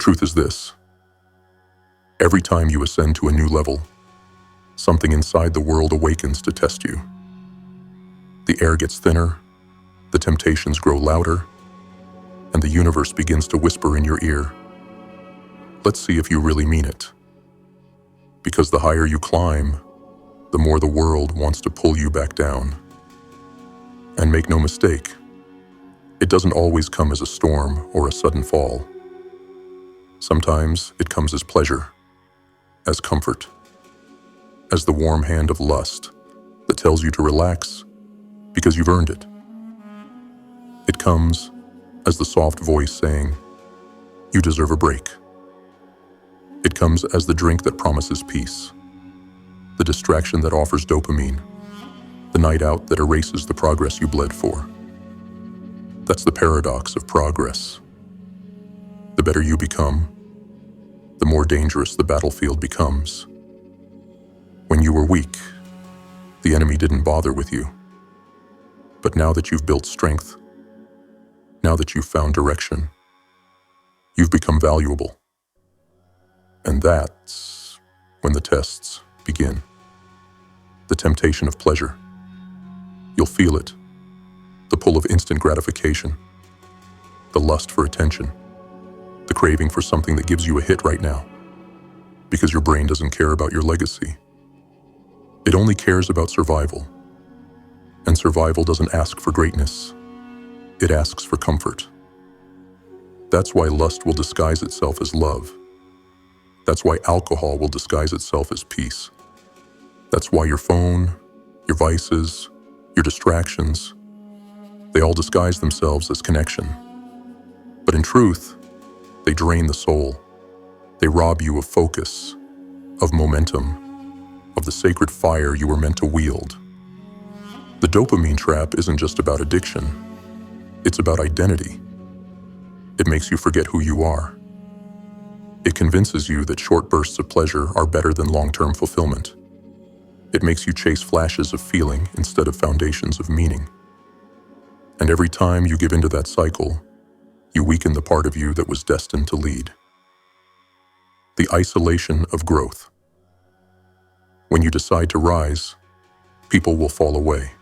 truth is this: every time you ascend to a new level, something inside the world awakens to test you. The air gets thinner, the temptations grow louder, and the universe begins to whisper in your ear, "Let's see if you really mean it." Because the higher you climb, the more the world wants to pull you back down. And make no mistake, it doesn't always come as a storm or a sudden fall. Sometimes it comes as pleasure, as comfort, as the warm hand of lust that tells you to relax because you've earned it. It comes as the soft voice saying, "You deserve a break." It comes as the drink that promises peace, the distraction that offers dopamine, the night out that erases the progress you bled for. That's the paradox of progress. The better you become, the more dangerous the battlefield becomes. When you were weak, the enemy didn't bother with you. But now that you've built strength, now that you've found direction, you've become valuable. And that's when the tests begin. The temptation of pleasure. You'll feel it. The pull of instant gratification. The lust for attention. The craving for something that gives you a hit right now. Because your brain doesn't care about your legacy. It only cares about survival. And survival doesn't ask for greatness. It asks for comfort. That's why lust will disguise itself as love. That's why alcohol will disguise itself as peace. That's why your phone, your vices, your distractions, they all disguise themselves as connection. But in truth, they drain the soul. They rob you of focus, of momentum, of the sacred fire you were meant to wield. The dopamine trap isn't just about addiction. It's about identity. It makes you forget who you are. It convinces you that short bursts of pleasure are better than long-term fulfillment. It makes you chase flashes of feeling instead of foundations of meaning. And every time you give into that cycle, you weaken the part of you that was destined to lead. The isolation of growth. When you decide to rise, people will fall away.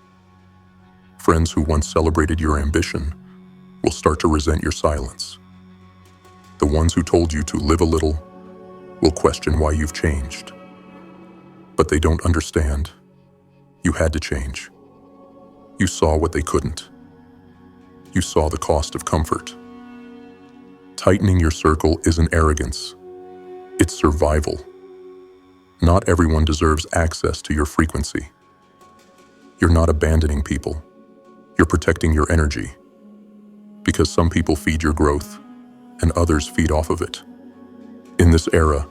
Friends who once celebrated your ambition will start to resent your silence. The ones who told you to live a little will question why you've changed. But they don't understand. You had to change. You saw what they couldn't. You saw the cost of comfort. Tightening your circle isn't arrogance. It's survival. Not everyone deserves access to your frequency. You're not abandoning people. You're protecting your energy. Because some people feed your growth, and others feed off of it. In this era,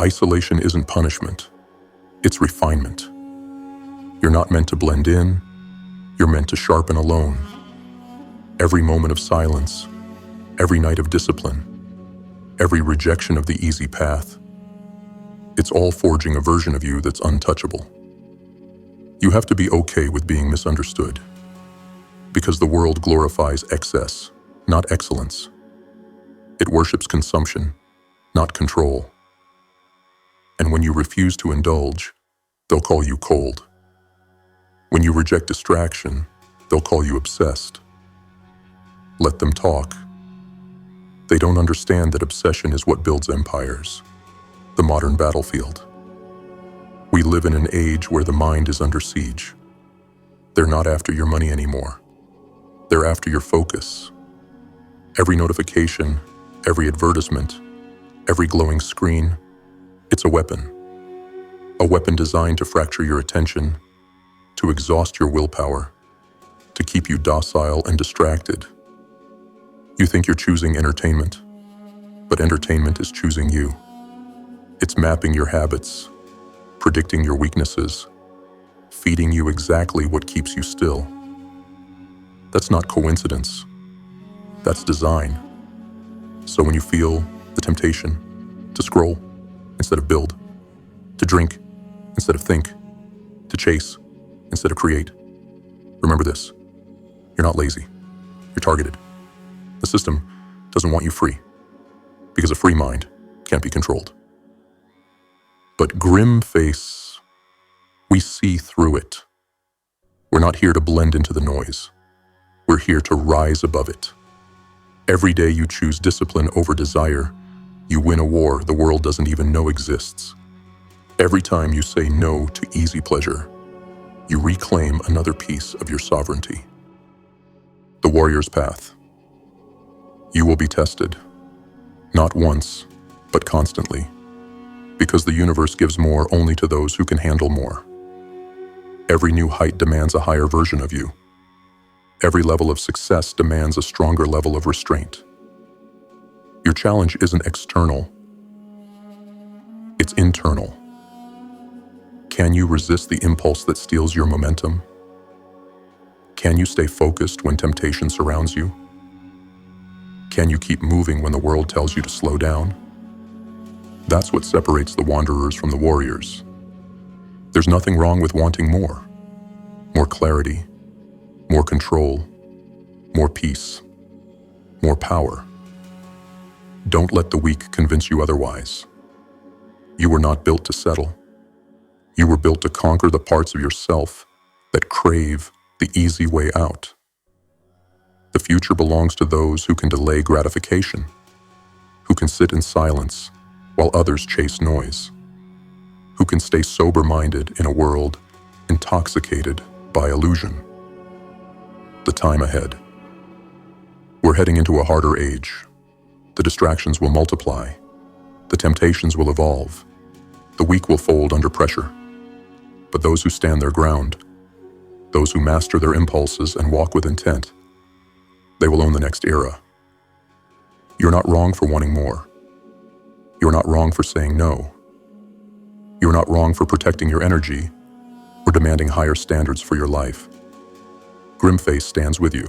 isolation isn't punishment. It's refinement. You're not meant to blend in. You're meant to sharpen alone. Every moment of silence, every night of discipline, every rejection of the easy path, it's all forging a version of you that's untouchable. You have to be okay with being misunderstood. Because the world glorifies excess, not excellence. It worships consumption, not control. And when you refuse to indulge, they'll call you cold. When you reject distraction, they'll call you obsessed. Let them talk. They don't understand that obsession is what builds empires, the modern battlefield. We live in an age where the mind is under siege. They're not after your money anymore. They're after your focus. Every notification, every advertisement, every glowing screen, it's a weapon. A weapon designed to fracture your attention, to exhaust your willpower, to keep you docile and distracted. You think you're choosing entertainment, but entertainment is choosing you. It's mapping your habits, predicting your weaknesses, feeding you exactly what keeps you still. That's not coincidence. That's design. So when you feel the temptation to scroll instead of build, to drink instead of think, to chase instead of create, remember this: you're not lazy. You're targeted. The system doesn't want you free. because a free mind can't be controlled. But GrimFace, we see through it. We're not here to blend into the noise. We're here to rise above it. Every day you choose discipline over desire, you win a war the world doesn't even know exists. Every time you say no to easy pleasure, you reclaim another piece of your sovereignty. The warrior's path. You will be tested, not once, but constantly, because the universe gives more only to those who can handle more. Every new height demands a higher version of you. Every level of success demands a stronger level of restraint. Your challenge isn't external, it's internal. Can you resist the impulse that steals your momentum? Can you stay focused when temptation surrounds you? Can you keep moving when the world tells you to slow down? That's what separates the wanderers from the warriors. There's nothing wrong with wanting more. More clarity, more control, more peace, more power. Don't let the weak convince you otherwise. You were not built to settle. You were built to conquer the parts of yourself that crave the easy way out. The future belongs to those who can delay gratification, who can sit in silence while others chase noise, who can stay sober-minded in a world intoxicated by illusion. The time ahead. We're heading into a harder age. The distractions will multiply. The temptations will evolve. The weak will fold under pressure. But those who stand their ground, those who master their impulses and walk with intent, they will own the next era. You're not wrong for wanting more. You're not wrong for saying no. You're not wrong for protecting your energy or demanding higher standards for your life. GrimFace stands with you,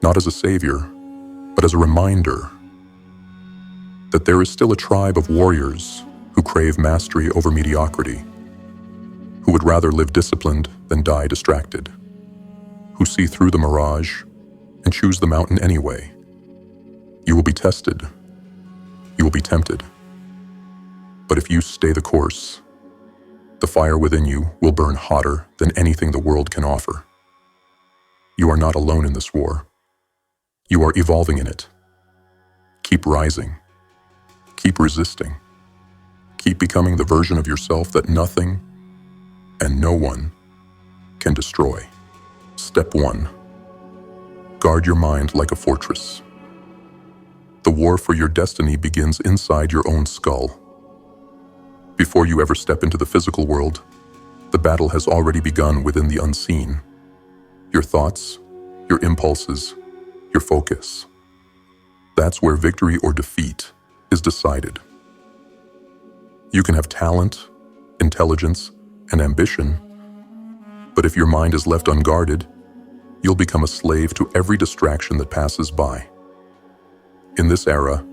not as a savior, but as a reminder that there is still a tribe of warriors who crave mastery over mediocrity, who would rather live disciplined than die distracted, who see through the mirage and choose the mountain anyway. You will be tested. You will be tempted. But if you stay the course, the fire within you will burn hotter than anything the world can offer. You are not alone in this war. You are evolving in it. Keep rising. Keep resisting. Keep becoming the version of yourself that nothing and no one can destroy. Step 1. Guard your mind like a fortress. The war for your destiny begins inside your own skull. Before you ever step into the physical world, the battle has already begun within the unseen. Your thoughts, your impulses, your focus. That's where victory or defeat is decided. You can have talent, intelligence, and ambition, but if your mind is left unguarded, you'll become a slave to every distraction that passes by. In this era,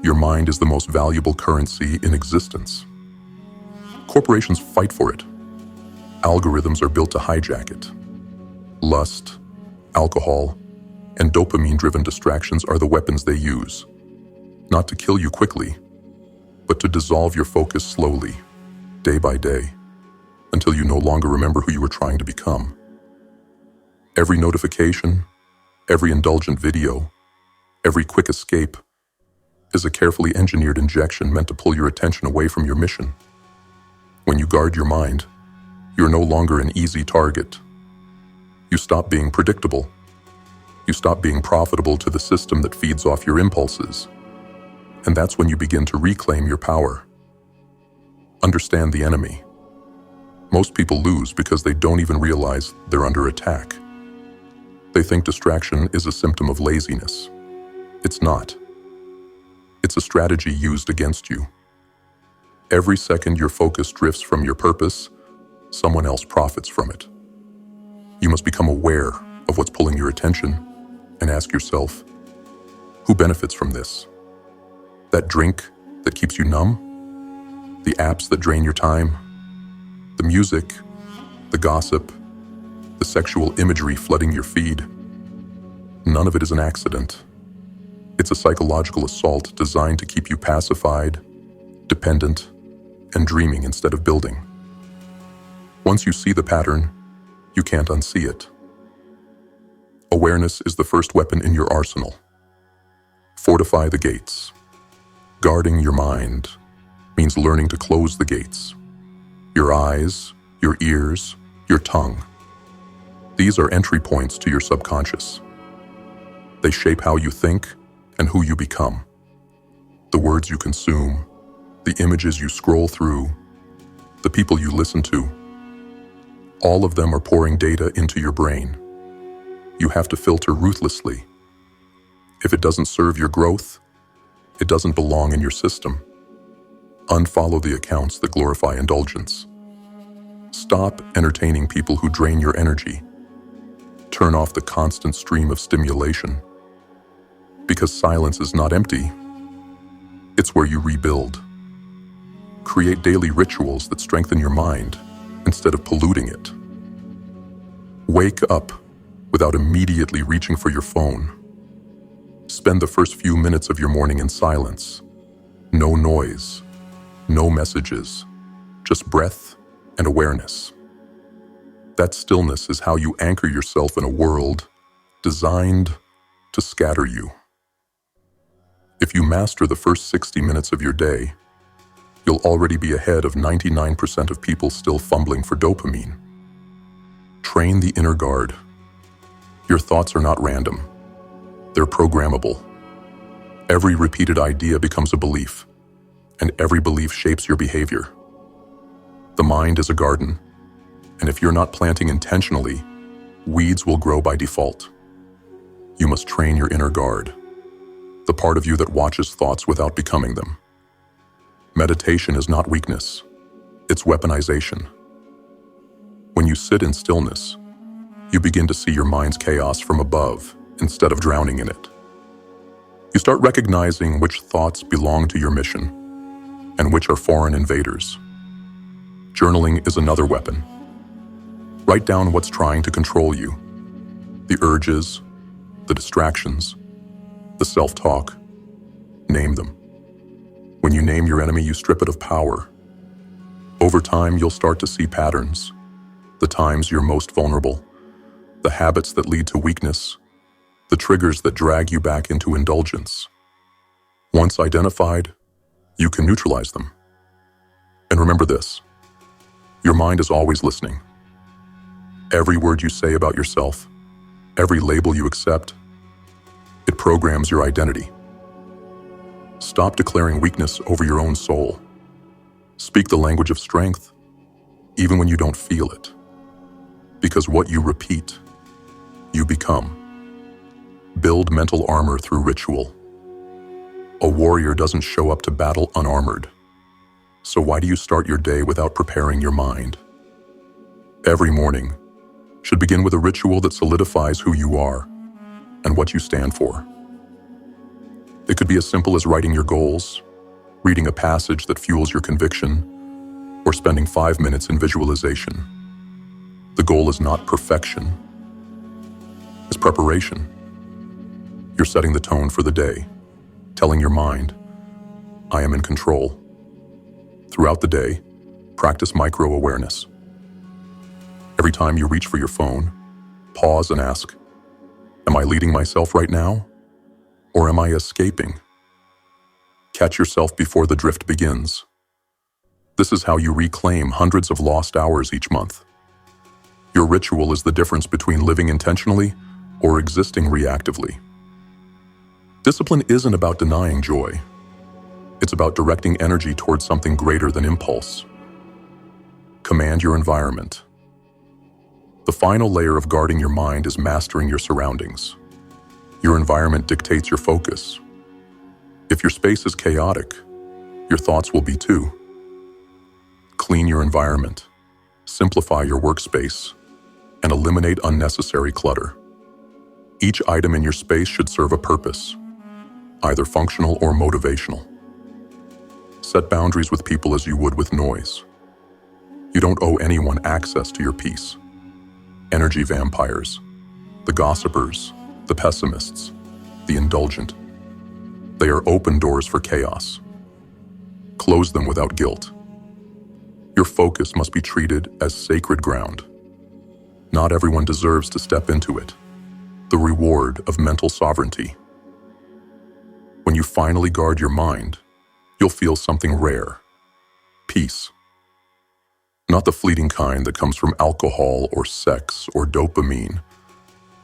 your mind is the most valuable currency in existence. Corporations fight for it. Algorithms are built to hijack it. Lust, alcohol, and dopamine-driven distractions are the weapons they use, not to kill you quickly, but to dissolve your focus slowly, day by day, until you no longer remember who you were trying to become. Every notification, every indulgent video, every quick escape is a carefully engineered injection meant to pull your attention away from your mission. When you guard your mind, you're no longer an easy target. You stop being predictable. You stop being profitable to the system that feeds off your impulses. And that's when you begin to reclaim your power. Understand the enemy. Most people lose because they don't even realize they're under attack. They think distraction is a symptom of laziness. It's not. It's a strategy used against you. Every second your focus drifts from your purpose, someone else profits from it. You must become aware of what's pulling your attention and ask yourself, who benefits from this? That drink that keeps you numb? The apps that drain your time? The music, the gossip, the sexual imagery flooding your feed? None of it is an accident. It's a psychological assault designed to keep you pacified, dependent, and dreaming instead of building. Once you see the pattern, you can't unsee it. Awareness is the first weapon in your arsenal. Fortify the gates. Guarding your mind means learning to close the gates. Your eyes, your ears, your tongue. These are entry points to your subconscious. They shape how you think and who you become. The words you consume, the images you scroll through, the people you listen to, all of them are pouring data into your brain. You have to filter ruthlessly. If it doesn't serve your growth, it doesn't belong in your system. Unfollow the accounts that glorify indulgence. Stop entertaining people who drain your energy. Turn off the constant stream of stimulation. Because silence is not empty, it's where you rebuild. Create daily rituals that strengthen your mind instead of polluting it. Wake up without immediately reaching for your phone. Spend the first few minutes of your morning in silence. No noise, no messages, just breath and awareness. That stillness is how you anchor yourself in a world designed to scatter you. If you master the first 60 minutes of your day, you'll already be ahead of 99% of people still fumbling for dopamine. Train the inner guard. Your thoughts are not random. They're programmable. Every repeated idea becomes a belief, and every belief shapes your behavior. The mind is a garden, and if you're not planting intentionally, weeds will grow by default. You must train your inner guard, the part of you that watches thoughts without becoming them. Meditation is not weakness, it's weaponization. When you sit in stillness, you begin to see your mind's chaos from above instead of drowning in it. You start recognizing which thoughts belong to your mission and which are foreign invaders. Journaling is another weapon. Write down what's trying to control you, the urges, the distractions, the self-talk. Name them. When you name your enemy, you strip it of power. Over time, you'll start to see patterns, the times you're most vulnerable, the habits that lead to weakness, the triggers that drag you back into indulgence. Once identified, you can neutralize them. And remember this, your mind is always listening. Every word you say about yourself, every label you accept, it programs your identity. Stop declaring weakness over your own soul. Speak the language of strength, even when you don't feel it. Because what you repeat, you become. Build mental armor through ritual. A warrior doesn't show up to battle unarmored. So why do you start your day without preparing your mind? Every morning should begin with a ritual that solidifies who you are and what you stand for. It could be as simple as writing your goals, reading a passage that fuels your conviction, or spending 5 minutes in visualization. The goal is not perfection, it's preparation. You're setting the tone for the day, telling your mind, I am in control. Throughout the day, practice micro-awareness. Every time you reach for your phone, pause and ask, am I leading myself right now? Or am I escaping? Catch yourself before the drift begins. This is how you reclaim hundreds of lost hours each month. Your ritual is the difference between living intentionally or existing reactively. Discipline isn't about denying joy. It's about directing energy towards something greater than impulse. Command your environment. The final layer of guarding your mind is mastering your surroundings. Your environment dictates your focus. If your space is chaotic, your thoughts will be too. Clean your environment, simplify your workspace, and eliminate unnecessary clutter. Each item in your space should serve a purpose, either functional or motivational. Set boundaries with people as you would with noise. You don't owe anyone access to your peace. Energy vampires, the gossipers, the pessimists, the indulgent. They are open doors for chaos. Close them without guilt. Your focus must be treated as sacred ground. Not everyone deserves to step into it. The reward of mental sovereignty. When you finally guard your mind, you'll feel something rare. Peace. Not the fleeting kind that comes from alcohol or sex or dopamine.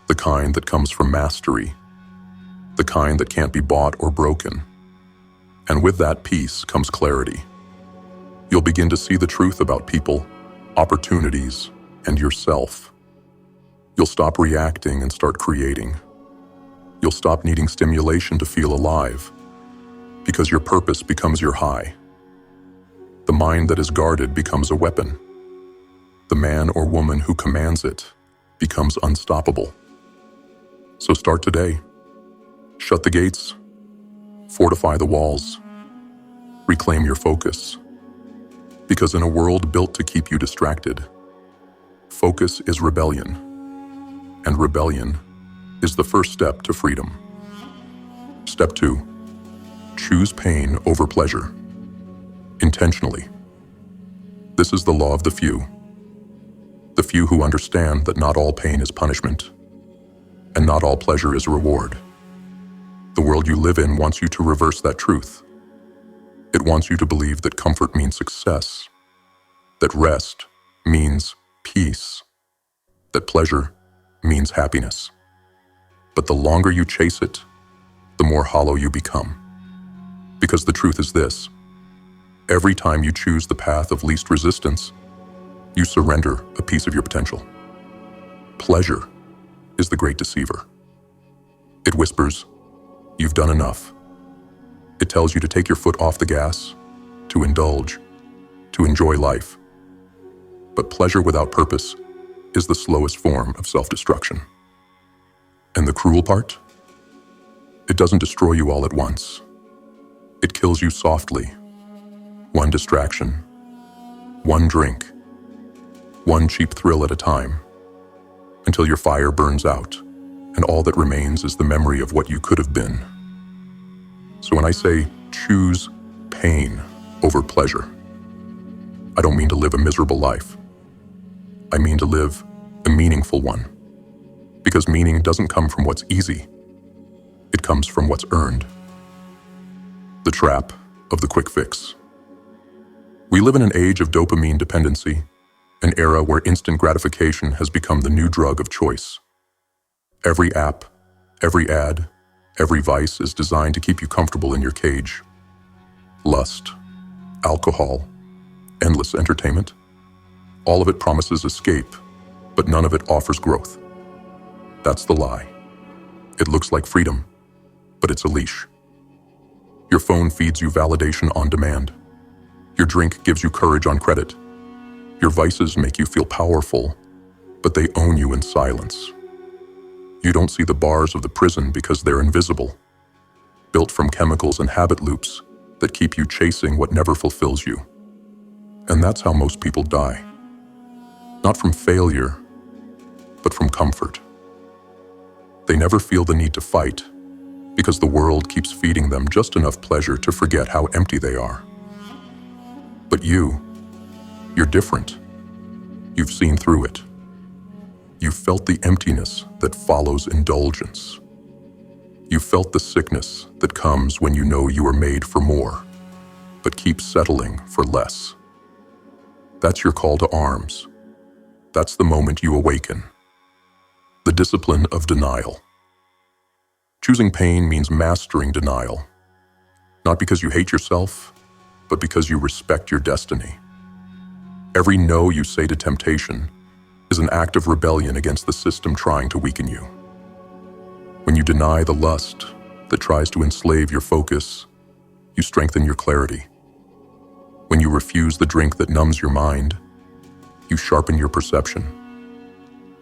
The kind that comes from mastery. The kind that can't be bought or broken. And with that peace comes clarity. You'll begin to see the truth about people, opportunities, and yourself. You'll stop reacting and start creating. You'll stop needing stimulation to feel alive, because your purpose becomes your high. The mind that is guarded becomes a weapon. The man or woman who commands it becomes unstoppable. So start today. Shut the gates. Fortify the walls. Reclaim your focus. Because in a world built to keep you distracted, focus is rebellion. And rebellion is the first step to freedom. Step 2. Choose pain over pleasure. Intentionally. This is the law of the few. The few who understand that not all pain is punishment, and not all pleasure is reward. The world you live in wants you to reverse that truth. It wants you to believe that comfort means success, that rest means peace, that pleasure means happiness. But the longer you chase it, the more hollow you become. Because the truth is this: every time you choose the path of least resistance, you surrender a piece of your potential. Pleasure is the great deceiver. It whispers, "You've done enough." It tells you to take your foot off the gas, to indulge, to enjoy life. But pleasure without purpose is the slowest form of self-destruction. And the cruel part? It doesn't destroy you all at once. It kills you softly. One distraction, one drink, one cheap thrill at a time, until your fire burns out, and all that remains is the memory of what you could have been. So when I say choose pain over pleasure, I don't mean to live a miserable life. I mean to live a meaningful one. Because meaning doesn't come from what's easy. It comes from what's earned. The trap of the quick fix. We live in an age of dopamine dependency, an era where instant gratification has become the new drug of choice. Every app, every ad, every vice is designed to keep you comfortable in your cage. Lust, alcohol, endless entertainment. All of it promises escape, but none of it offers growth. That's the lie. It looks like freedom, but it's a leash. Your phone feeds you validation on demand. Your drink gives you courage on credit. Your vices make you feel powerful, but they own you in silence. You don't see the bars of the prison because they're invisible, built from chemicals and habit loops that keep you chasing what never fulfills you. And that's how most people die. Not from failure, but from comfort. They never feel the need to fight because the world keeps feeding them just enough pleasure to forget how empty they are. But you're different. You've seen through it. You felt the emptiness that follows indulgence. You felt the sickness that comes when you know you are made for more, but keep settling for less. That's your call to arms. That's the moment you awaken. The discipline of denial. Choosing pain means mastering denial, not because you hate yourself, but because you respect your destiny. Every no you say to temptation is an act of rebellion against the system trying to weaken you. When you deny the lust that tries to enslave your focus, you strengthen your clarity. When you refuse the drink that numbs your mind, you sharpen your perception.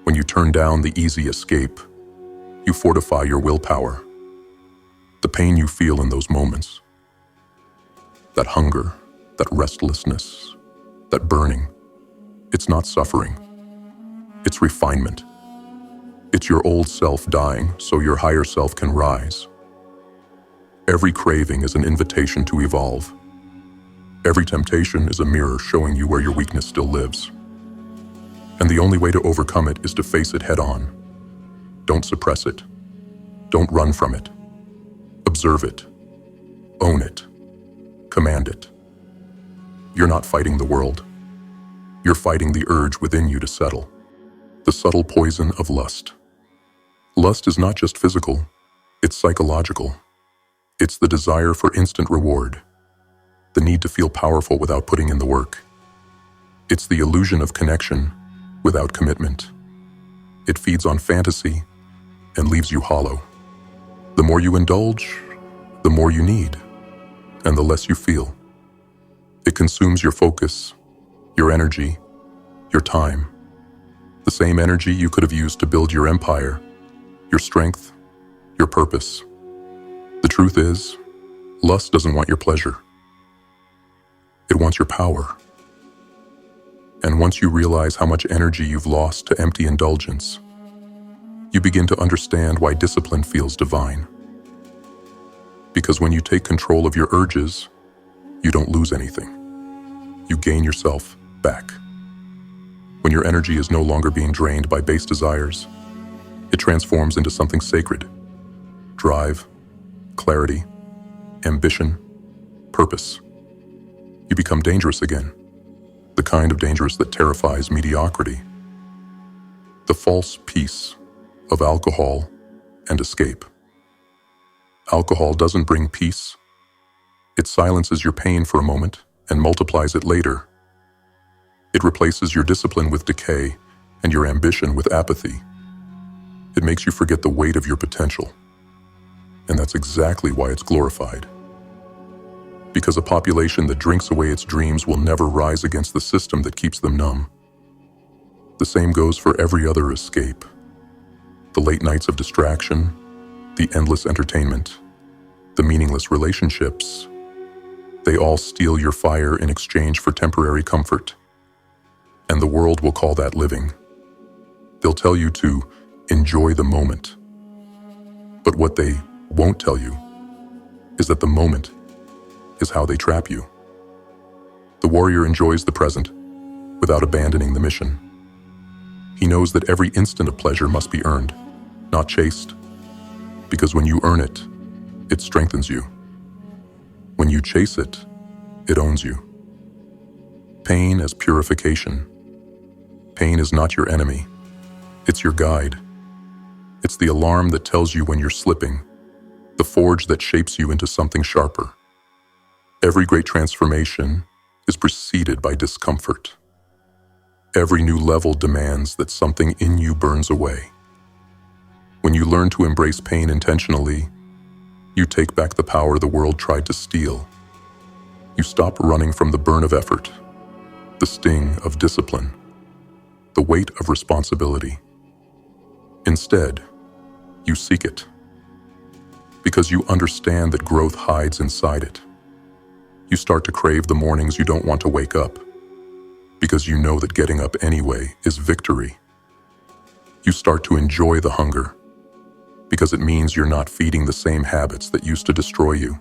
When you turn down the easy escape, you fortify your willpower. The pain you feel in those moments, that hunger, that restlessness, that burning, it's not suffering. It's refinement. It's your old self dying so your higher self can rise. Every craving is an invitation to evolve. Every temptation is a mirror showing you where your weakness still lives. And the only way to overcome it is to face it head on. Don't suppress it. Don't run from it. Observe it. Own it. Command it. You're not fighting the world. You're fighting the urge within you to settle. The subtle poison of lust. Lust is not just physical, it's psychological. It's the desire for instant reward, the need to feel powerful without putting in the work. It's the illusion of connection without commitment. It feeds on fantasy and leaves you hollow. The more you indulge, the more you need, and the less you feel. It consumes your focus, your energy, your time. The same energy you could have used to build your empire, your strength, your purpose. The truth is, lust doesn't want your pleasure. It wants your power. And once you realize how much energy you've lost to empty indulgence, you begin to understand why discipline feels divine. Because when you take control of your urges, you don't lose anything. You gain yourself back. When your energy is no longer being drained by base desires, it transforms into something sacred. Drive, clarity, ambition, purpose. You become dangerous again, the kind of dangerous that terrifies mediocrity. The false peace of alcohol and escape. Alcohol doesn't bring peace. It silences your pain for a moment and multiplies it later. It replaces your discipline with decay and your ambition with apathy. It makes you forget the weight of your potential. And that's exactly why it's glorified. Because a population that drinks away its dreams will never rise against the system that keeps them numb. The same goes for every other escape. The late nights of distraction, the endless entertainment, the meaningless relationships. They all steal your fire in exchange for temporary comfort. And the world will call that living. They'll tell you to enjoy the moment. But what they won't tell you is that the moment is how they trap you. The warrior enjoys the present without abandoning the mission. He knows that every instant of pleasure must be earned, not chased, because when you earn it, it strengthens you. When you chase it, it owns you. Pain as purification. Pain is not your enemy. It's your guide. It's the alarm that tells you when you're slipping, the forge that shapes you into something sharper. Every great transformation is preceded by discomfort. Every new level demands that something in you burns away. When you learn to embrace pain intentionally, you take back the power the world tried to steal. You stop running from the burn of effort, the sting of discipline, the weight of responsibility. Instead, you seek it, because you understand that growth hides inside it. You start to crave the mornings you don't want to wake up, because you know that getting up anyway is victory. You start to enjoy the hunger, because it means you're not feeding the same habits that used to destroy you.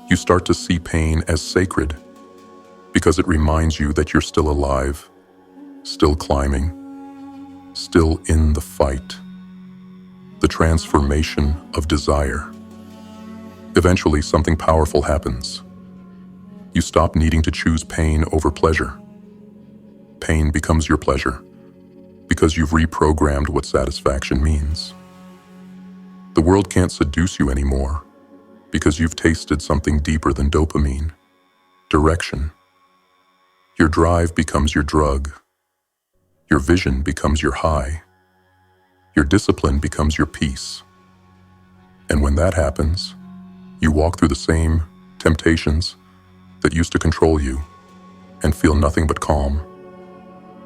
You start to see pain as sacred, because it reminds you that you're still alive, still climbing, still in the fight. The transformation of desire. Eventually, something powerful happens. You stop needing to choose pain over pleasure. Pain becomes your pleasure, because you've reprogrammed what satisfaction means. The world can't seduce you anymore, because you've tasted something deeper than dopamine. Direction. Your drive becomes your drug. Your vision becomes your high. Your discipline becomes your peace. And when that happens, you walk through the same temptations that used to control you and feel nothing but calm.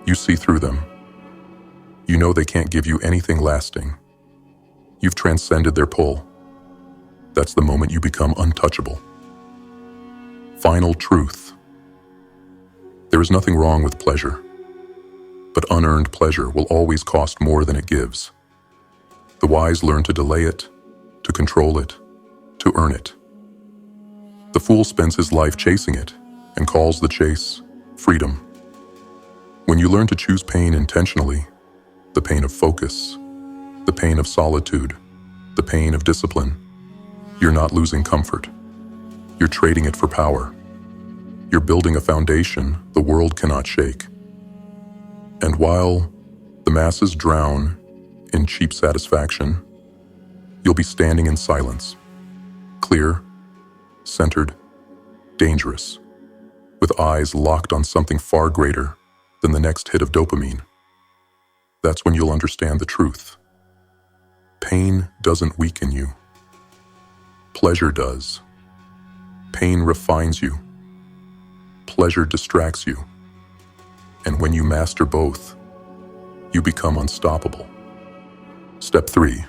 You see through them. You know they can't give you anything lasting. You've transcended their pull. That's the moment you become untouchable. Final truth. There is nothing wrong with pleasure, but unearned pleasure will always cost more than it gives. The wise learn to delay it, to control it, to earn it. The fool spends his life chasing it and calls the chase freedom. When you learn to choose pain intentionally, the pain of focus, the pain of solitude, the pain of discipline, you're not losing comfort. You're trading it for power. You're building a foundation the world cannot shake. And while the masses drown in cheap satisfaction, you'll be standing in silence, clear, centered, dangerous, with eyes locked on something far greater than the next hit of dopamine. That's when you'll understand the truth. Pain doesn't weaken you. Pleasure does. Pain refines you. Pleasure distracts you. And when you master both, you become unstoppable. Step 3.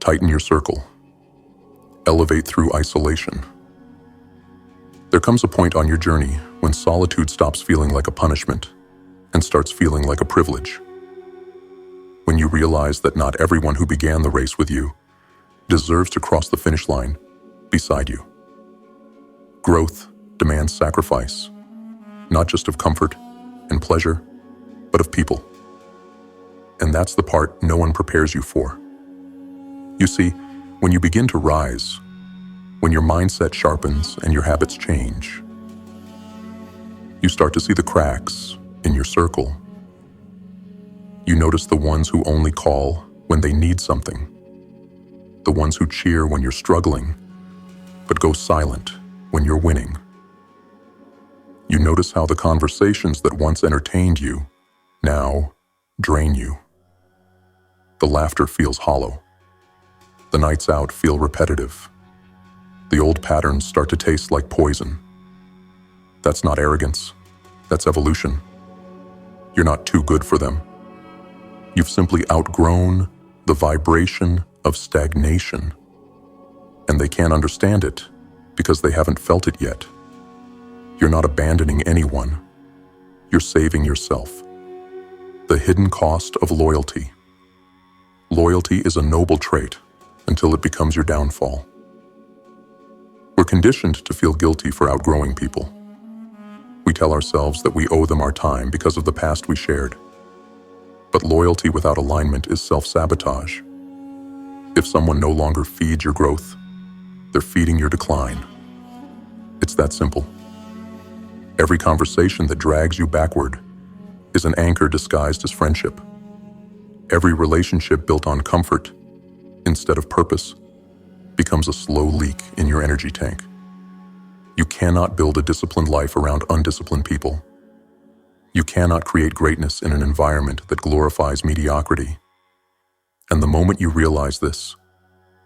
Tighten your circle. Elevate through isolation. There comes a point on your journey when solitude stops feeling like a punishment and starts feeling like a privilege. When you realize that not everyone who began the race with you deserves to cross the finish line beside you. Growth demands sacrifice, not just of comfort and pleasure, but of people. And that's the part no one prepares you for. You see, when you begin to rise, when your mindset sharpens and your habits change, you start to see the cracks in your circle. You notice the ones who only call when they need something, the ones who cheer when you're struggling, but go silent when you're winning. You notice how the conversations that once entertained you now drain you. The laughter feels hollow. The nights out feel repetitive. The old patterns start to taste like poison. That's not arrogance. That's evolution. You're not too good for them. You've simply outgrown the vibration of stagnation. And they can't understand it because they haven't felt it yet. You're not abandoning anyone. You're saving yourself. The hidden cost of loyalty. Loyalty is a noble trait until it becomes your downfall. We're conditioned to feel guilty for outgrowing people. We tell ourselves that we owe them our time because of the past we shared. But loyalty without alignment is self-sabotage. If someone no longer feeds your growth, they're feeding your decline. It's that simple. Every conversation that drags you backward is an anchor disguised as friendship. Every relationship built on comfort instead of purpose becomes a slow leak in your energy tank. You cannot build a disciplined life around undisciplined people. You cannot create greatness in an environment that glorifies mediocrity. And the moment you realize this,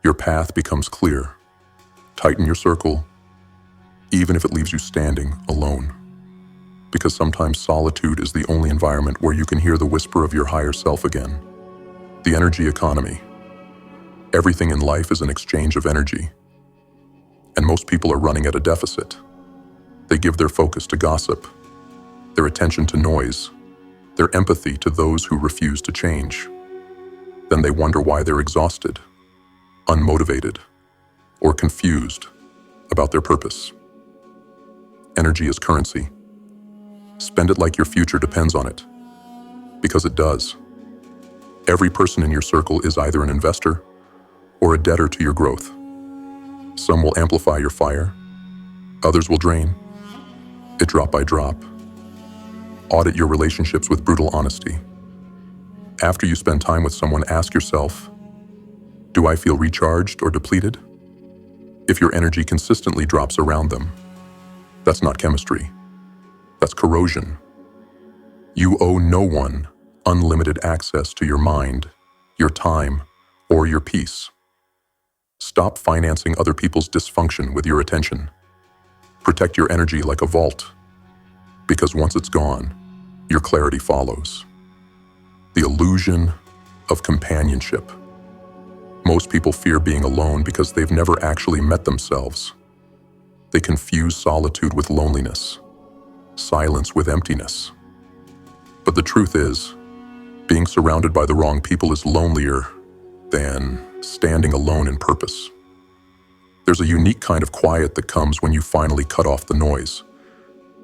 your path becomes clear. Tighten your circle, even if it leaves you standing alone. Because sometimes solitude is the only environment where you can hear the whisper of your higher self again. The energy economy. Everything in life is an exchange of energy. And most people are running at a deficit. They give their focus to gossip, their attention to noise, their empathy to those who refuse to change. Then they wonder why they're exhausted, unmotivated, or confused about their purpose. Energy is currency. Spend it like your future depends on it, because it does. Every person in your circle is either an investor or a debtor to your growth. Some will amplify your fire, others will drain it drop by drop. Audit your relationships with brutal honesty. After you spend time with someone, ask yourself, do I feel recharged or depleted? If your energy consistently drops around them, that's not chemistry. That's corrosion. You owe no one unlimited access to your mind, your time, or your peace. Stop financing other people's dysfunction with your attention. Protect your energy like a vault, because once it's gone, your clarity follows. The illusion of companionship. Most people fear being alone because they've never actually met themselves. They confuse solitude with loneliness, silence with emptiness. But the truth is, being surrounded by the wrong people is lonelier than standing alone in purpose. There's a unique kind of quiet that comes when you finally cut off the noise,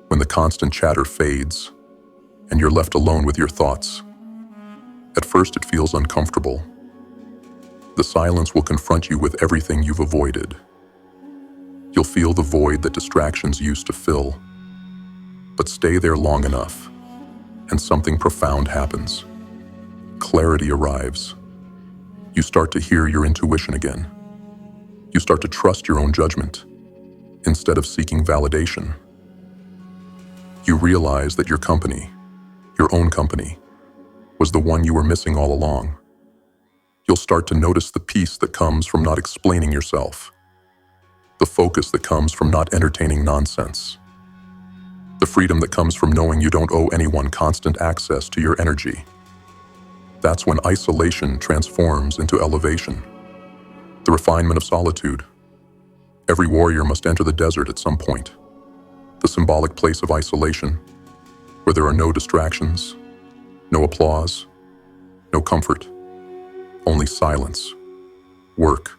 when the constant chatter fades, and you're left alone with your thoughts. At first it feels uncomfortable. The silence will confront you with everything you've avoided. You'll feel the void that distractions used to fill. But stay there long enough, and something profound happens. Clarity arrives. You start to hear your intuition again. You start to trust your own judgment, instead of seeking validation. You realize that your company, your own company, was the one you were missing all along. You'll start to notice the peace that comes from not explaining yourself, the focus that comes from not entertaining nonsense, the freedom that comes from knowing you don't owe anyone constant access to your energy. That's when isolation transforms into elevation, the refinement of solitude. Every warrior must enter the desert at some point, the symbolic place of isolation, where there are no distractions, no applause, no comfort, only silence, work,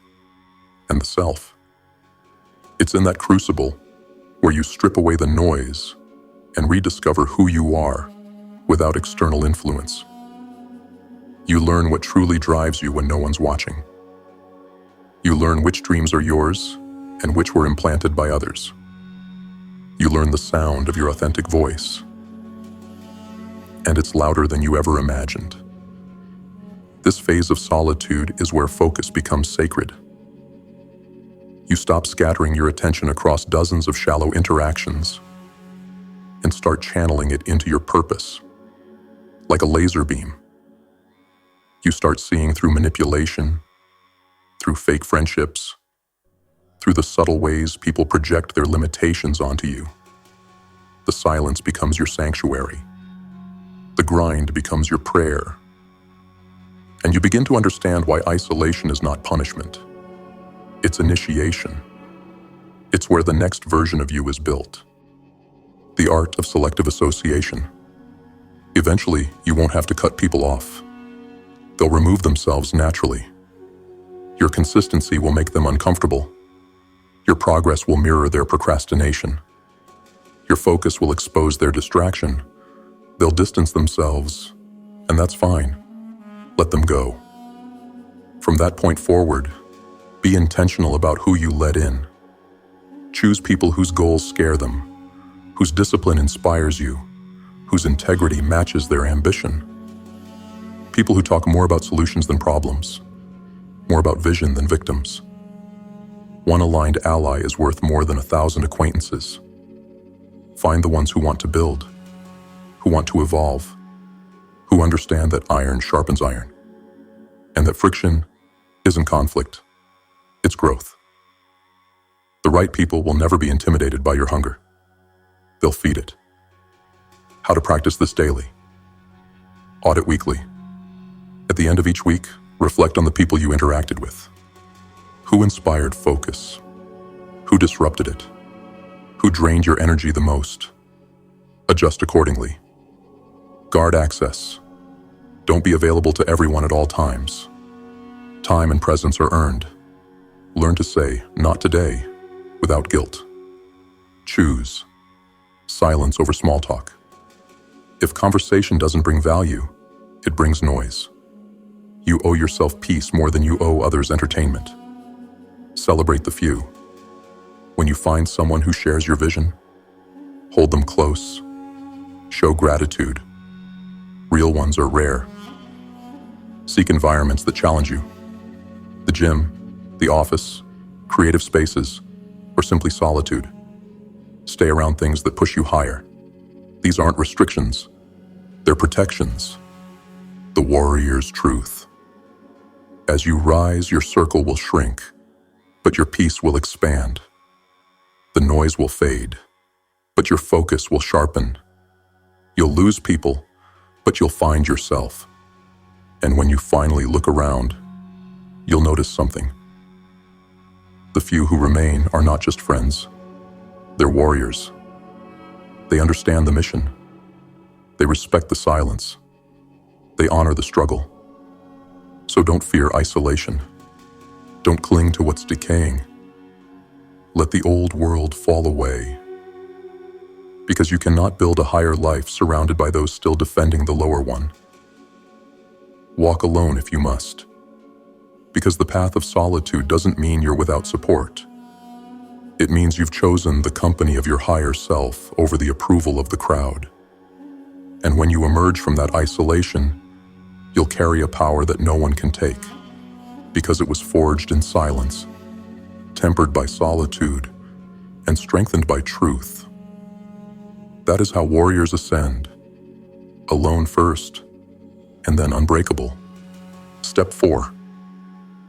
and the self. It's in that crucible where you strip away the noise and rediscover who you are without external influence. You learn what truly drives you when no one's watching. You learn which dreams are yours and which were implanted by others. You learn the sound of your authentic voice, and it's louder than you ever imagined. This phase of solitude is where focus becomes sacred. You stop scattering your attention across dozens of shallow interactions and start channeling it into your purpose, like a laser beam. You start seeing through manipulation, through fake friendships, through the subtle ways people project their limitations onto you. The silence becomes your sanctuary. The grind becomes your prayer. And you begin to understand why isolation is not punishment. It's initiation. It's where the next version of you is built. The art of selective association. Eventually, you won't have to cut people off. They'll remove themselves naturally. Your consistency will make them uncomfortable. Your progress will mirror their procrastination. Your focus will expose their distraction. They'll distance themselves, and that's fine. Let them go. From that point forward, be intentional about who you let in. Choose people whose goals scare them, whose discipline inspires you, whose integrity matches their ambition. People who talk more about solutions than problems, more about vision than victims. One aligned ally is worth more than 1,000 acquaintances. Find the ones who want to build, who want to evolve, who understand that iron sharpens iron, and that friction isn't conflict, it's growth. The right people will never be intimidated by your hunger. They'll feed it. How to practice this daily. Audit weekly. At the end of each week, reflect on the people you interacted with. Who inspired focus? Who disrupted it? Who drained your energy the most? Adjust accordingly. Guard access. Don't be available to everyone at all times. Time and presence are earned. Learn to say, "Not today," without guilt. Choose silence over small talk. If conversation doesn't bring value, it brings noise. You owe yourself peace more than you owe others entertainment. Celebrate the few. When you find someone who shares your vision, hold them close. Show gratitude. Real ones are rare. Seek environments that challenge you. The gym, the office, creative spaces, or simply solitude. Stay around things that push you higher. These aren't restrictions. They're protections. The warrior's truth. As you rise, your circle will shrink, but your peace will expand. The noise will fade, but your focus will sharpen. You'll lose people, but you'll find yourself. And when you finally look around, you'll notice something. The few who remain are not just friends. They're warriors. They understand the mission. They respect the silence. They honor the struggle. So don't fear isolation. Don't cling to what's decaying. Let the old world fall away, because you cannot build a higher life surrounded by those still defending the lower one. Walk alone if you must, because the path of solitude doesn't mean you're without support. It means you've chosen the company of your higher self over the approval of the crowd. And when you emerge from that isolation, you'll carry a power that no one can take, because it was forged in silence, tempered by solitude, and strengthened by truth. That is how warriors ascend, alone first, and then unbreakable. Step 4.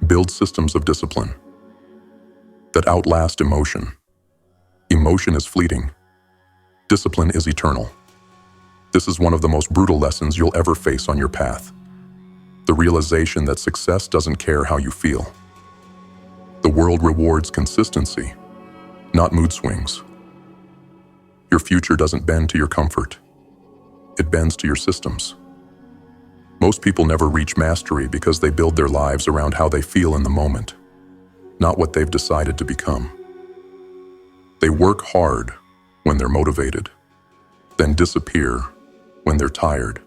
Build systems of discipline that outlast emotion. Emotion is fleeting. Discipline is eternal. This is one of the most brutal lessons you'll ever face on your path. The realization that success doesn't care how you feel. The world rewards consistency, not mood swings. Your future doesn't bend to your comfort. It bends to your systems. Most people never reach mastery because they build their lives around how they feel in the moment, not what they've decided to become. They work hard when they're motivated, then disappear when they're tired.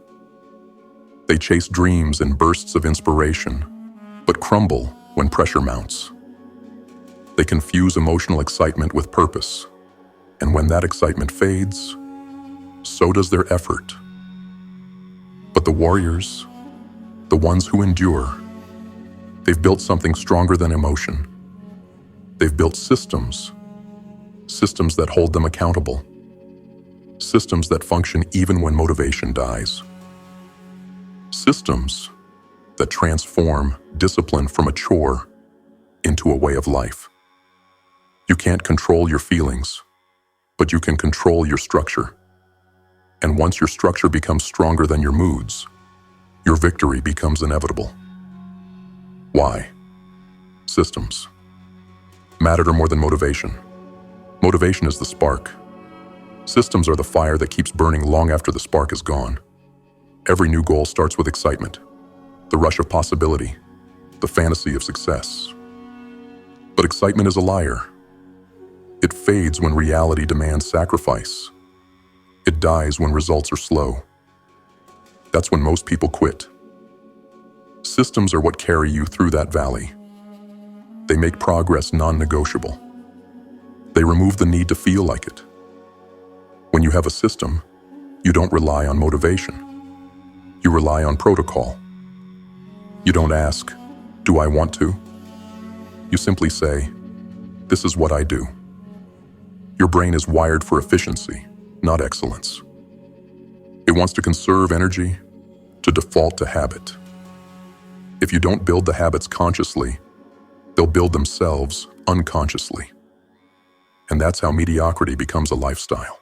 They chase dreams in bursts of inspiration, but crumble when pressure mounts. They confuse emotional excitement with purpose, and when that excitement fades, so does their effort. But the warriors, the ones who endure, they've built something stronger than emotion. They've built systems that hold them accountable, systems that function even when motivation dies, systems that transform discipline from a chore into a way of life. You can't control your feelings, but you can control your structure. And once your structure becomes stronger than your moods, your victory becomes inevitable. Why? Systems matter more than motivation. Motivation is the spark. Systems are the fire that keeps burning long after the spark is gone. Every new goal starts with excitement, the rush of possibility, the fantasy of success. But excitement is a liar. It fades when reality demands sacrifice. It dies when results are slow. That's when most people quit. Systems are what carry you through that valley. They make progress non-negotiable. They remove the need to feel like it. When you have a system, you don't rely on motivation. You rely on protocol. You don't ask, "Do I want to?" You simply say, "This is what I do." Your brain is wired for efficiency, not excellence. It wants to conserve energy, to default to habit. If you don't build the habits consciously, they'll build themselves unconsciously. And that's how mediocrity becomes a lifestyle.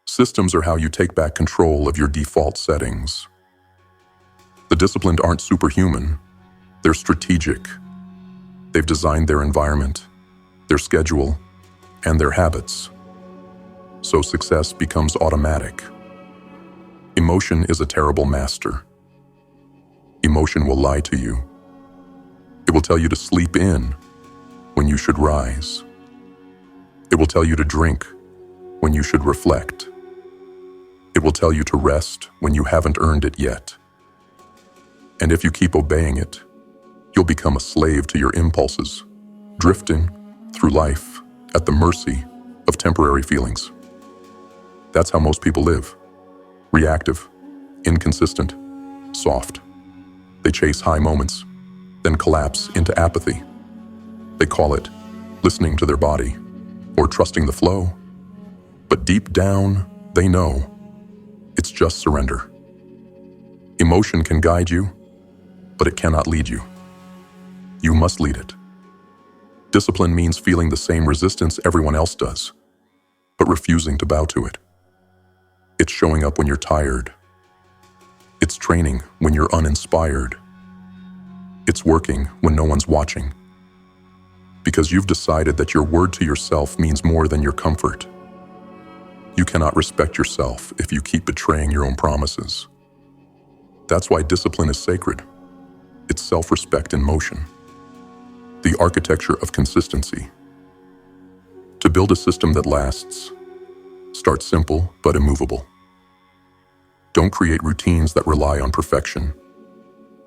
Systems are how you take back control of your default settings. The disciplined aren't superhuman, they're strategic. They've designed their environment, their schedule, and their habits. So success becomes automatic. Emotion is a terrible master. Emotion will lie to you. It will tell you to sleep in when you should rise. It will tell you to drink when you should reflect. It will tell you to rest when you haven't earned it yet. And if you keep obeying it, you'll become a slave to your impulses, drifting through life at the mercy of temporary feelings. That's how most people live. Reactive, inconsistent, soft. They chase high moments, then collapse into apathy. They call it listening to their body or trusting the flow. But deep down, they know it's just surrender. Emotion can guide you, but it cannot lead you. You must lead it. Discipline means feeling the same resistance everyone else does, but refusing to bow to it. It's showing up when you're tired. It's training when you're uninspired. It's working when no one's watching. Because you've decided that your word to yourself means more than your comfort. You cannot respect yourself if you keep betraying your own promises. That's why discipline is sacred. It's self-respect in motion. The architecture of consistency. To build a system that lasts, start simple but immovable. Don't create routines that rely on perfection.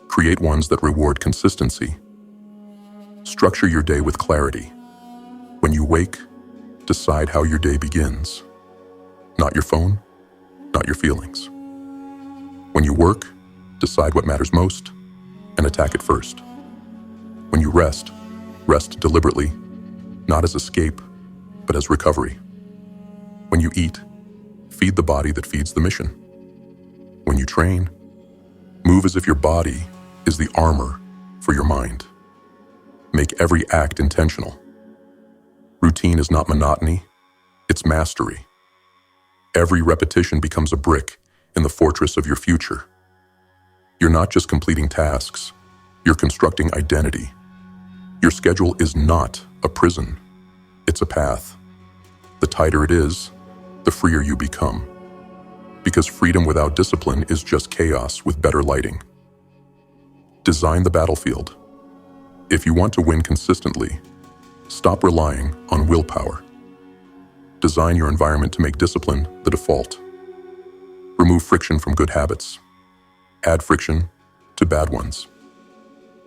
Create ones that reward consistency. Structure your day with clarity. When you wake, decide how your day begins. Not your phone, not your feelings. When you work, decide what matters most and attack it first. When you rest, rest deliberately, not as escape, but as recovery. When you eat, feed the body that feeds the mission. When you train, move as if your body is the armor for your mind. Make every act intentional. Routine is not monotony, it's mastery. Every repetition becomes a brick in the fortress of your future. You're not just completing tasks, you're constructing identity. Your schedule is not a prison, it's a path. The tighter it is, the freer you become. Because freedom without discipline is just chaos with better lighting. Design the battlefield. If you want to win consistently, stop relying on willpower. Design your environment to make discipline the default. Remove friction from good habits. Add friction to bad ones.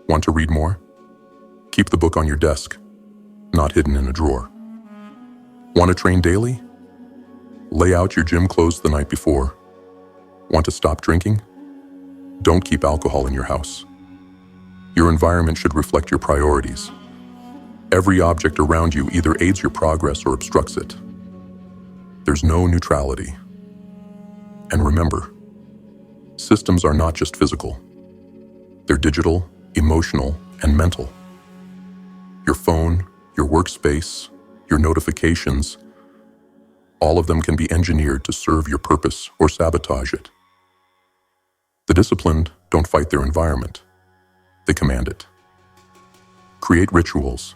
Want to read more? Keep the book on your desk, not hidden in a drawer. Want to train daily? Lay out your gym clothes the night before. Want to stop drinking? Don't keep alcohol in your house. Your environment should reflect your priorities. Every object around you either aids your progress or obstructs it. There's no neutrality. And remember, systems are not just physical. They're digital, emotional, and mental. Your phone, your workspace, your notifications, all of them can be engineered to serve your purpose or sabotage it. The disciplined don't fight their environment. They command it. Create rituals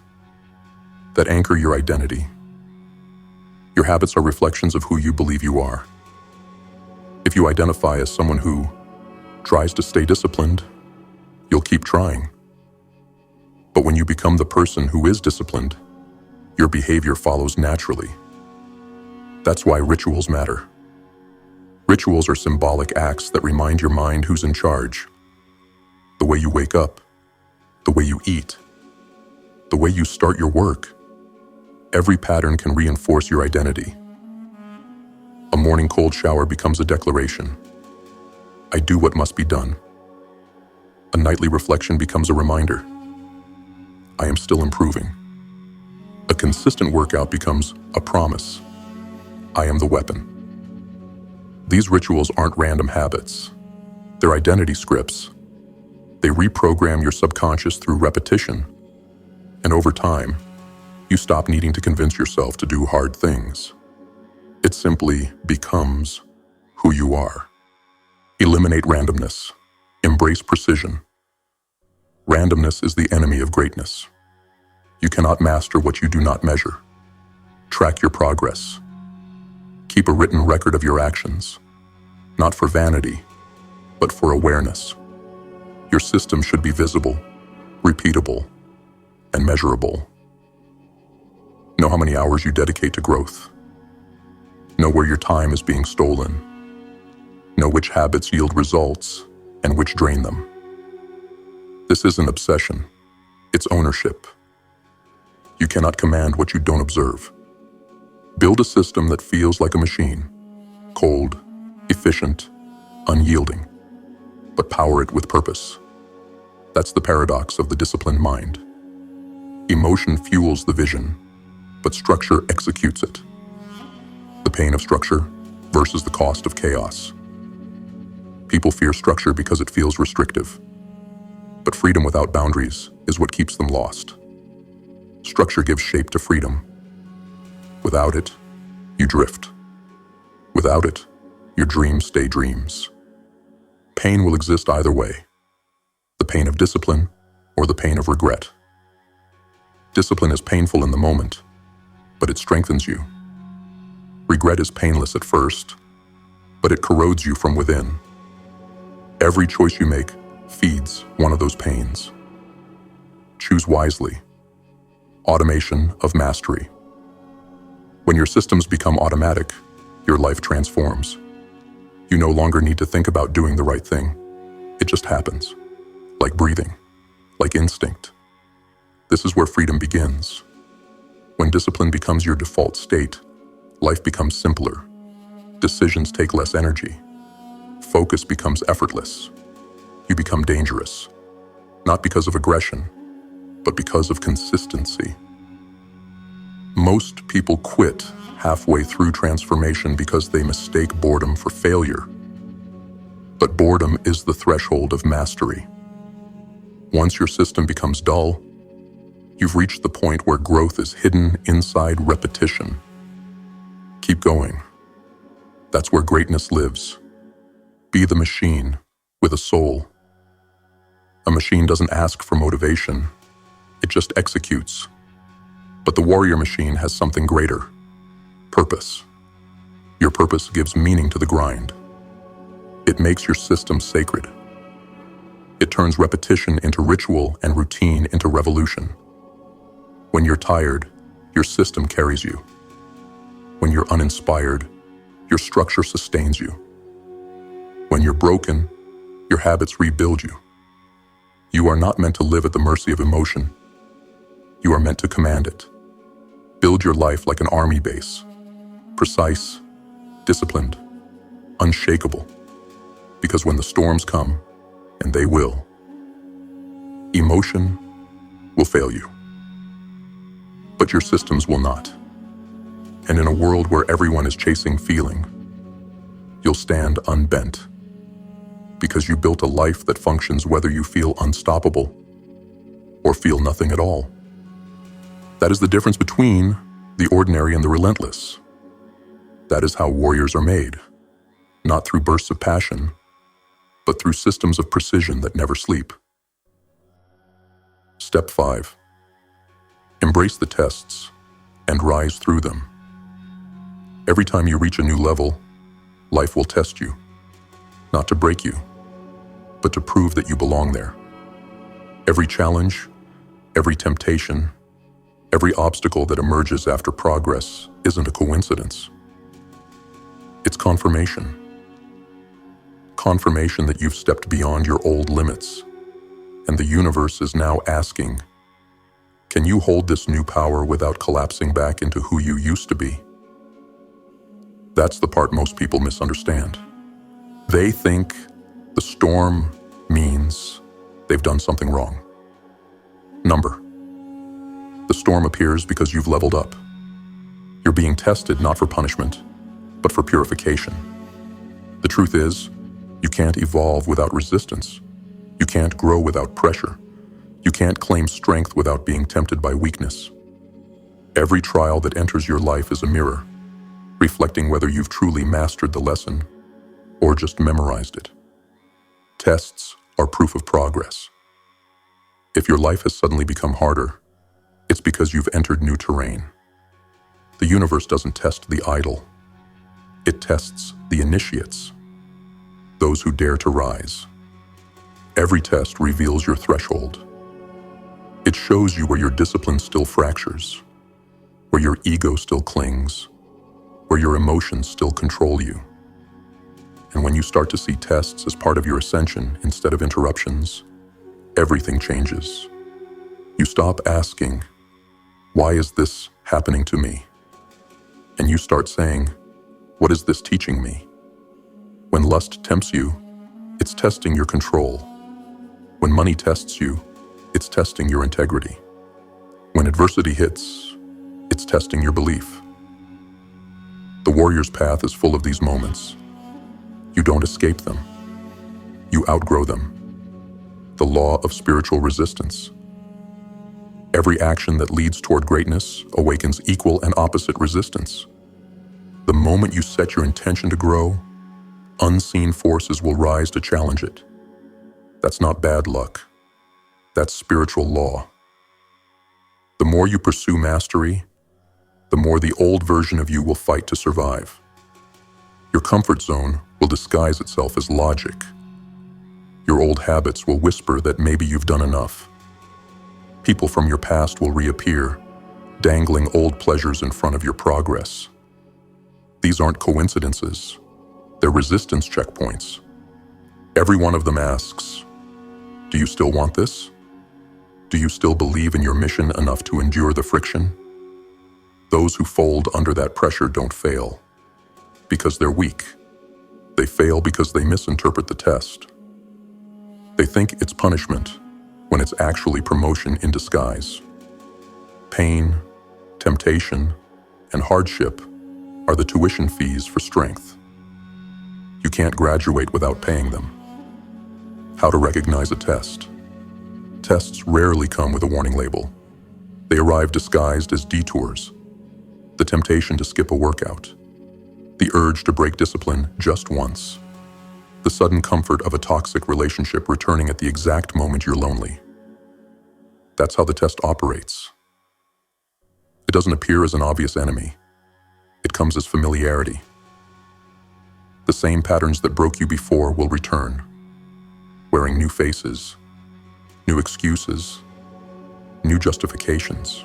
that anchor your identity. Your habits are reflections of who you believe you are. If you identify as someone who tries to stay disciplined, you'll keep trying. But when you become the person who is disciplined, your behavior follows naturally. That's why rituals matter. Rituals are symbolic acts that remind your mind who's in charge. The way you wake up, the way you eat, the way you start your work. Every pattern can reinforce your identity. A morning cold shower becomes a declaration. I do what must be done. A nightly reflection becomes a reminder. I am still improving. A consistent workout becomes a promise. I am the weapon. These rituals aren't random habits. They're identity scripts. They reprogram your subconscious through repetition. And over time, you stop needing to convince yourself to do hard things. It simply becomes who you are. Eliminate randomness. Embrace precision. Randomness is the enemy of greatness. You cannot master what you do not measure. Track your progress. Keep a written record of your actions, not for vanity, but for awareness. Your system should be visible, repeatable, and measurable. Know how many hours you dedicate to growth. Know where your time is being stolen. Know which habits yield results and which drain them. This isn't obsession, it's ownership. You cannot command what you don't observe. Build a system that feels like a machine, cold, efficient, unyielding, but power it with purpose. That's the paradox of the disciplined mind. Emotion fuels the vision, but structure executes it. The pain of structure versus the cost of chaos. People fear structure because it feels restrictive, but freedom without boundaries is what keeps them lost. Structure gives shape to freedom. Without it, you drift. Without it, your dreams stay dreams. Pain will exist either way. The pain of discipline or the pain of regret. Discipline is painful in the moment, but it strengthens you. Regret is painless at first, but it corrodes you from within. Every choice you make feeds one of those pains. Choose wisely. Automation of mastery. When your systems become automatic, your life transforms. You no longer need to think about doing the right thing. It just happens. Like breathing, like instinct. This is where freedom begins. When discipline becomes your default state, life becomes simpler. Decisions take less energy. Focus becomes effortless. You become dangerous. Not because of aggression, but because of consistency. Most people quit halfway through transformation because they mistake boredom for failure. But boredom is the threshold of mastery. Once your system becomes dull, you've reached the point where growth is hidden inside repetition. Keep going. That's where greatness lives. Be the machine with a soul. A machine doesn't ask for motivation. It just executes. But the warrior machine has something greater. Purpose. Your purpose gives meaning to the grind. It makes your system sacred. It turns repetition into ritual and routine into revolution. When you're tired, your system carries you. When you're uninspired, your structure sustains you. When you're broken, your habits rebuild you. You are not meant to live at the mercy of emotion. You are meant to command it. Build your life like an army base. Precise, disciplined, unshakable. Because when the storms come, and they will, emotion will fail you. But your systems will not. And in a world where everyone is chasing feeling, you'll stand unbent. Because you built a life that functions whether you feel unstoppable or feel nothing at all. That is the difference between the ordinary and the relentless. That is how warriors are made, not through bursts of passion, but through systems of precision that never sleep. Step 5. Embrace the tests and rise through them. Every time you reach a new level, life will test you, not to break you, but to prove that you belong there. Every challenge, every temptation, every obstacle that emerges after progress isn't a coincidence. It's confirmation. Confirmation that you've stepped beyond your old limits, and the universe is now asking, can you hold this new power without collapsing back into who you used to be? That's the part most people misunderstand. They think the storm means they've done something wrong. Number. The storm appears because you've leveled up. You're being tested not for punishment, but for purification. The truth is, you can't evolve without resistance. You can't grow without pressure. You can't claim strength without being tempted by weakness. Every trial that enters your life is a mirror, reflecting whether you've truly mastered the lesson or just memorized it. Tests are proof of progress. If your life has suddenly become harder, it's because you've entered new terrain. The universe doesn't test the idle. It tests the initiates, those who dare to rise. Every test reveals your threshold. It shows you where your discipline still fractures, where your ego still clings, where your emotions still control you. And when you start to see tests as part of your ascension instead of interruptions, everything changes. You stop asking, why is this happening to me? And you start saying, what is this teaching me? When lust tempts you, it's testing your control. When money tests you, it's testing your integrity. When adversity hits, it's testing your belief. The warrior's path is full of these moments. You don't escape them. You outgrow them. The law of spiritual resistance. Every action that leads toward greatness awakens equal and opposite resistance. The moment you set your intention to grow, unseen forces will rise to challenge it. That's not bad luck. That's spiritual law. The more you pursue mastery, the more the old version of you will fight to survive. Your comfort zone will disguise itself as logic. Your old habits will whisper that maybe you've done enough. People from your past will reappear, dangling old pleasures in front of your progress. These aren't coincidences. They're resistance checkpoints. Every one of them asks, do you still want this? Do you still believe in your mission enough to endure the friction? Those who fold under that pressure don't fail because they're weak. They fail because they misinterpret the test. They think it's punishment when it's actually promotion in disguise. Pain, temptation, and hardship are the tuition fees for strength. You can't graduate without paying them. How to recognize a test. Tests rarely come with a warning label. They arrive disguised as detours. The temptation to skip a workout. The urge to break discipline just once. The sudden comfort of a toxic relationship returning at the exact moment you're lonely. That's how the test operates. It doesn't appear as an obvious enemy. It comes as familiarity. The same patterns that broke you before will return, wearing new faces, new excuses, new justifications.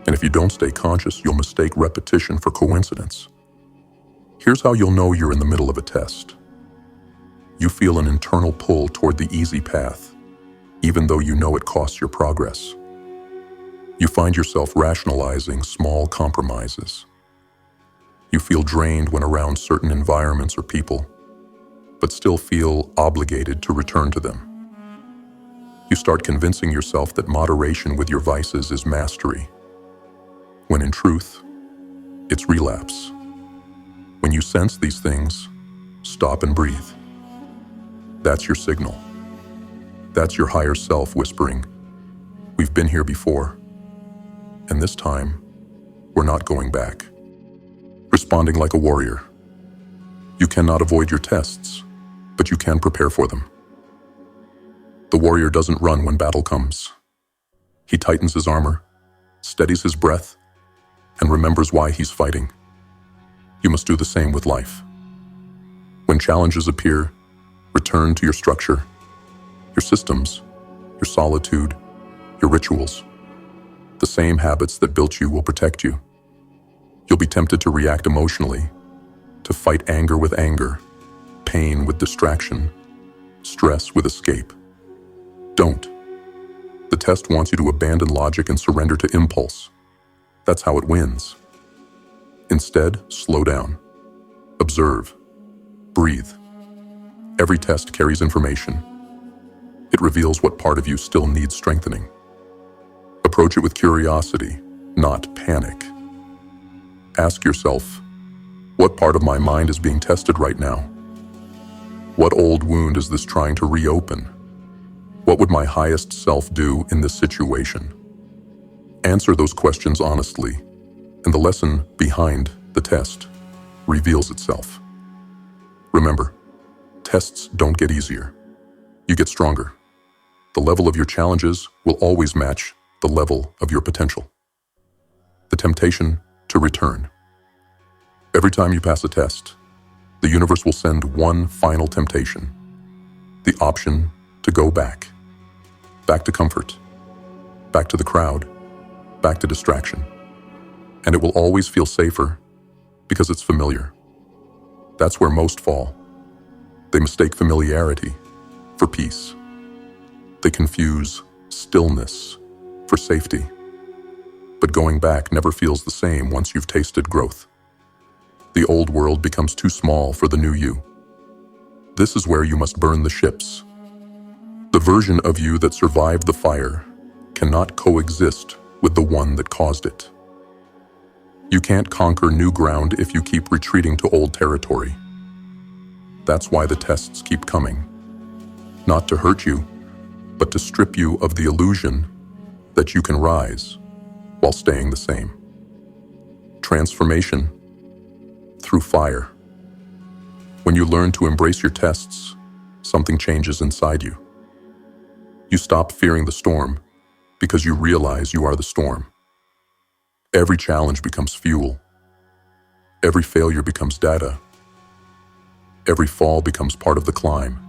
And if you don't stay conscious, you'll mistake repetition for coincidence. Here's how you'll know you're in the middle of a test. You feel an internal pull toward the easy path, even though you know it costs your progress. You find yourself rationalizing small compromises. You feel drained when around certain environments or people, but still feel obligated to return to them. You start convincing yourself that moderation with your vices is mastery, when in truth, it's relapse. When you sense these things, stop and breathe. That's your signal. That's your higher self whispering, we've been here before, and this time, we're not going back. Responding like a warrior. You cannot avoid your tests, but you can prepare for them. The warrior doesn't run when battle comes. He tightens his armor, steadies his breath, and remembers why he's fighting. You must do the same with life. When challenges appear, return to your structure, your systems, your solitude, your rituals. The same habits that built you will protect you. You'll be tempted to react emotionally, to fight anger with anger, pain with distraction, stress with escape. Don't. The test wants you to abandon logic and surrender to impulse. That's how it wins. Instead, slow down. Observe. Breathe. Every test carries information. It reveals what part of you still needs strengthening. Approach it with curiosity, not panic. Ask yourself, what part of my mind is being tested right now? What old wound is this trying to reopen? What would my highest self do in this situation? Answer those questions honestly, and the lesson behind the test reveals itself. Remember, tests don't get easier. You get stronger. The level of your challenges will always match the level of your potential. The temptation to return. Every time you pass a test, the universe will send one final temptation. The option to go back. Back to comfort. Back to the crowd. Back to distraction. And it will always feel safer because it's familiar. That's where most fall. They mistake familiarity for peace. They confuse stillness for safety. But going back never feels the same once you've tasted growth. The old world becomes too small for the new you. This is where you must burn the ships. The version of you that survived the fire cannot coexist with the one that caused it. You can't conquer new ground if you keep retreating to old territory. That's why the tests keep coming. Not to hurt you, but to strip you of the illusion that you can rise while staying the same. Transformation through fire. When you learn to embrace your tests, something changes inside you. You stop fearing the storm because you realize you are the storm. Every challenge becomes fuel. Every failure becomes data. Every fall becomes part of the climb.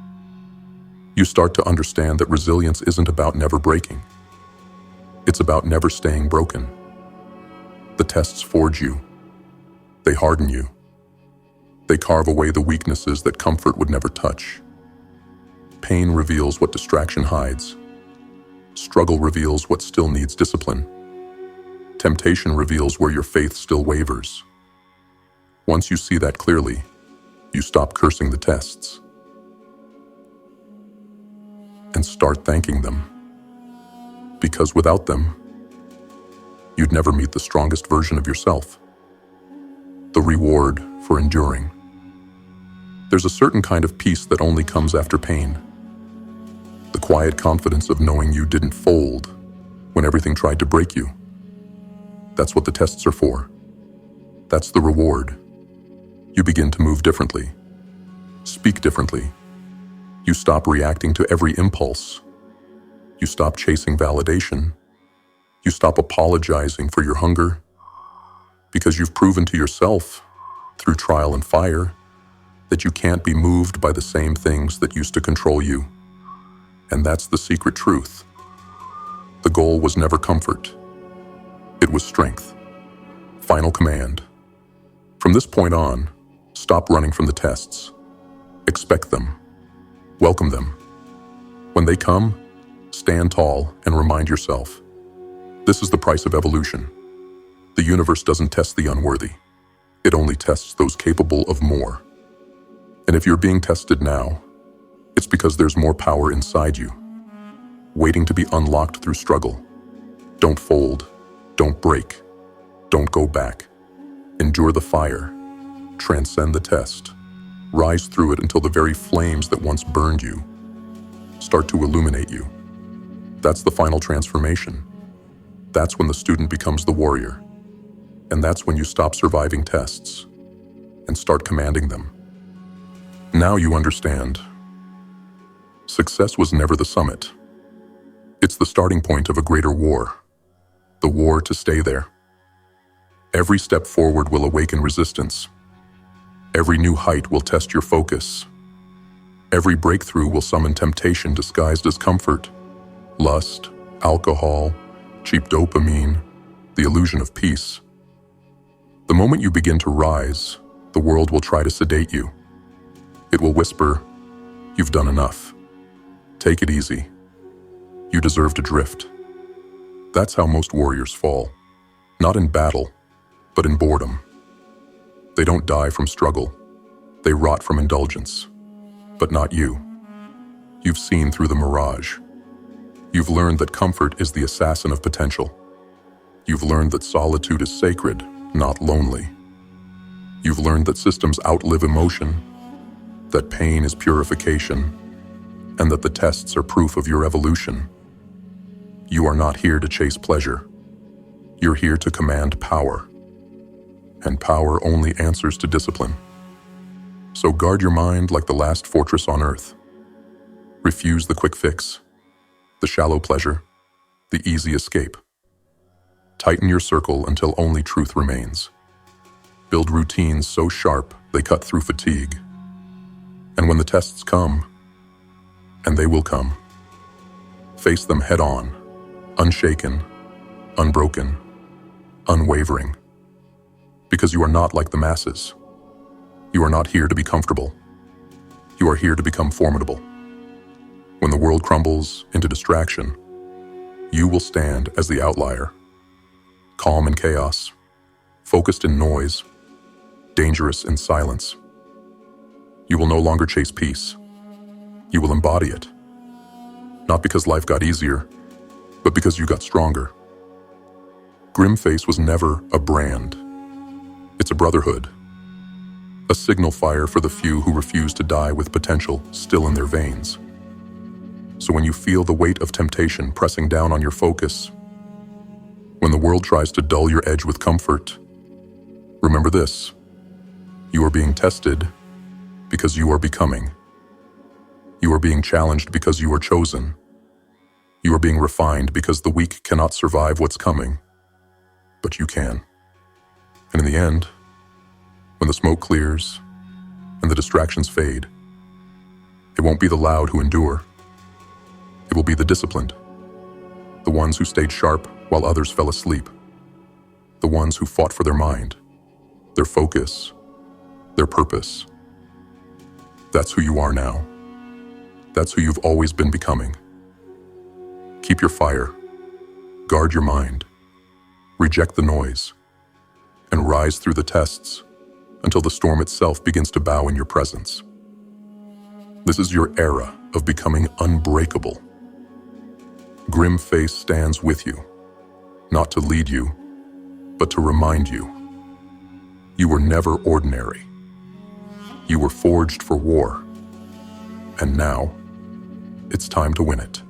You start to understand that resilience isn't about never breaking. It's about never staying broken. The tests forge you. They harden you. They carve away the weaknesses that comfort would never touch. Pain reveals what distraction hides. Struggle reveals what still needs discipline. Temptation reveals where your faith still wavers. Once you see that clearly, you stop cursing the tests and start thanking them. Because without them, you'd never meet the strongest version of yourself. The reward for enduring. There's a certain kind of peace that only comes after pain. The quiet confidence of knowing you didn't fold when everything tried to break you. That's what the tests are for. That's the reward. You begin to move differently, speak differently. You stop reacting to every impulse. You stop chasing validation. You stop apologizing for your hunger, because you've proven to yourself, through trial and fire, that you can't be moved by the same things that used to control you. And that's the secret truth. The goal was never comfort. It was strength. Final command. From this point on, stop running from the tests. Expect them. Welcome them. When they come, stand tall and remind yourself, this is the price of evolution. The universe doesn't test the unworthy. It only tests those capable of more. And if you're being tested now, it's because there's more power inside you, waiting to be unlocked through struggle. Don't fold. Don't break. Don't go back. Endure the fire. Transcend the test. Rise through it until the very flames that once burned you start to illuminate you. That's the final transformation. That's when the student becomes the warrior. And that's when you stop surviving tests and start commanding them. Now you understand. Success was never the summit. It's the starting point of a greater war. The war to stay there. Every step forward will awaken resistance. Every new height will test your focus. Every breakthrough will summon temptation disguised as comfort. Lust, alcohol, cheap dopamine, the illusion of peace. The moment you begin to rise, the world will try to sedate you. It will whisper, "You've done enough. Take it easy. You deserve to drift." That's how most warriors fall. Not in battle, but in boredom. They don't die from struggle. They rot from indulgence. But not you. You've seen through the mirage. You've learned that comfort is the assassin of potential. You've learned that solitude is sacred, not lonely. You've learned that systems outlive emotion, that pain is purification, and that the tests are proof of your evolution. You are not here to chase pleasure. You're here to command power. And power only answers to discipline. So guard your mind like the last fortress on earth. Refuse the quick fix, the shallow pleasure, the easy escape. Tighten your circle until only truth remains. Build routines so sharp they cut through fatigue. And when the tests come, and they will come, face them head on, unshaken, unbroken, unwavering. Because you are not like the masses. You are not here to be comfortable. You are here to become formidable. When the world crumbles into distraction, you will stand as the outlier, calm in chaos, focused in noise, dangerous in silence. You will no longer chase peace. You will embody it. Not because life got easier, but because you got stronger. GrimFace was never a brand. It's a brotherhood. A signal fire for the few who refuse to die with potential still in their veins. So when you feel the weight of temptation pressing down on your focus, when the world tries to dull your edge with comfort, remember this: you are being tested because you are becoming. You are being challenged because you are chosen. You are being refined because the weak cannot survive what's coming, but you can. And in the end, when the smoke clears and the distractions fade, it won't be the loud who endure. It will be the disciplined, the ones who stayed sharp while others fell asleep. the ones who fought for their mind, their focus, their purpose. That's who you are now. That's who you've always been becoming. Keep your fire, guard your mind, reject the noise, and rise through the tests until the storm itself begins to bow in your presence. This is your era of becoming unbreakable. GrimFace stands with you, not to lead you, but to remind you. You were never ordinary. You were forged for war. And now, it's time to win it.